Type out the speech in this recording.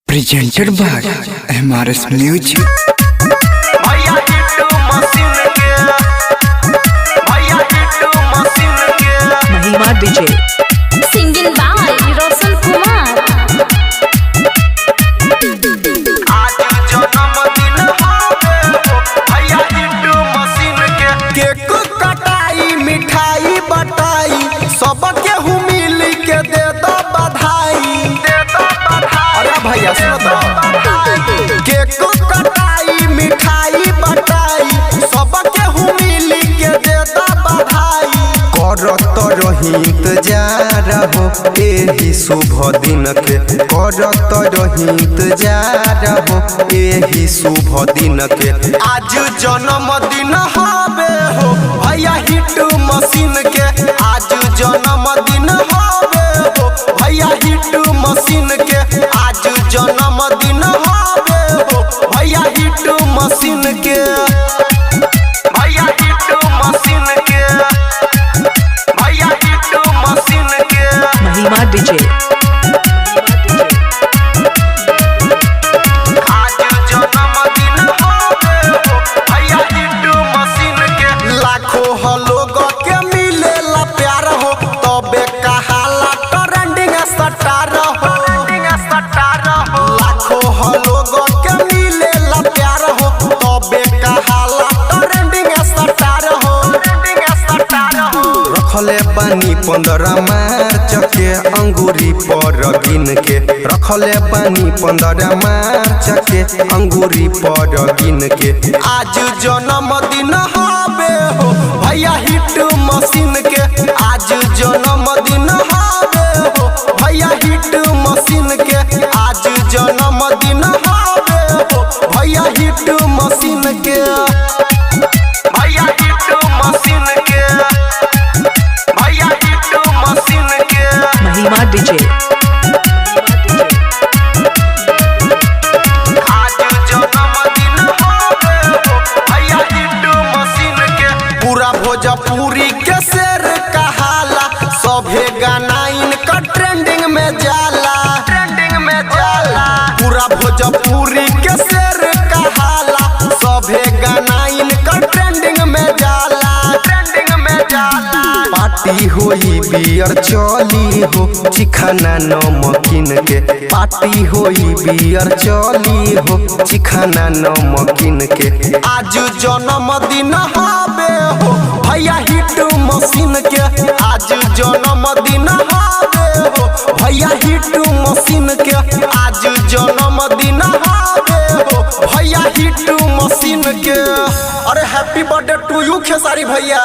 presented by MRS Music। भैया हिट्टू machine के महिमा DJ singing by Roshan Kumar. आज जन्मदिन हवे भैया हिट्टू मशीन के केक कटाई मिठाई बटाई सबके मिल के दे दो बधाई अरे भैया सुनो तो केक कटाई मिठाई बटाई सबके मिल के दे दो बधाई करत रही इंतजार हो एही शुभ दिन के करत रही इंतजार हो एही शुभ दिन के आज जन्मदिन हवे हो भैया हिट्टू मशीन के आज जन्मदिन हवे हो भैया हिट्टू मशीन के आज जन्मदिन हवे हो भैया हिट्टू मशीन के भैया हिट्टू मशीन के भैया हिट्टू मशीन के महिमा डीजे आज जन्मदिन हवे हो भैया हिट्टू मशीन के लाखों लोग के मिलेला प्यार हो तबे कहाला ट्रेंडिंग स्टार हो लाखों लोग के मिलेला प्यार हो तबे कहाला ट्रेंडिंग स्टार हो रखले पानी 15 मार्च के अंगूरी पर गिन के रखले पानी 15 मार्च के अंगूरी पर गिन के आज जन्मदिन हवे हो भैया हिट्टू मशीन के आज जन्मदिन हवे हो भैया हिट्टू मशीन के आज जन्मदिन हवे हो भैया हिट्टू मशीन के भैया हिट्टू मशीन के भैया हिट्टू मशीन के महिमा डीजे आज जन्मदिन हवे हो भैया हिट्टू मशीन के पूरा भोजपुरी के शेर कहाला सभे गाना इनका ट्रेंडिंग में जाला पूरा भोजपुरी के शेर कहाला सभे गाना इनका ट्रेंडिंग में जाला पार्टी होई बियर चली हो चिखाना नमकीन के पार्टी होई बियर चली हो चिखाना नमकीन के आज जन्मदिन हवे हो भैया हिट्टू मशीन के आज जन्मदिन हवे हो भैया हिट्टू मशीन के आज जन्मदिन हवे हो भैया हिट्टू मशीन के अरे happy birthday to you Khesari भैया।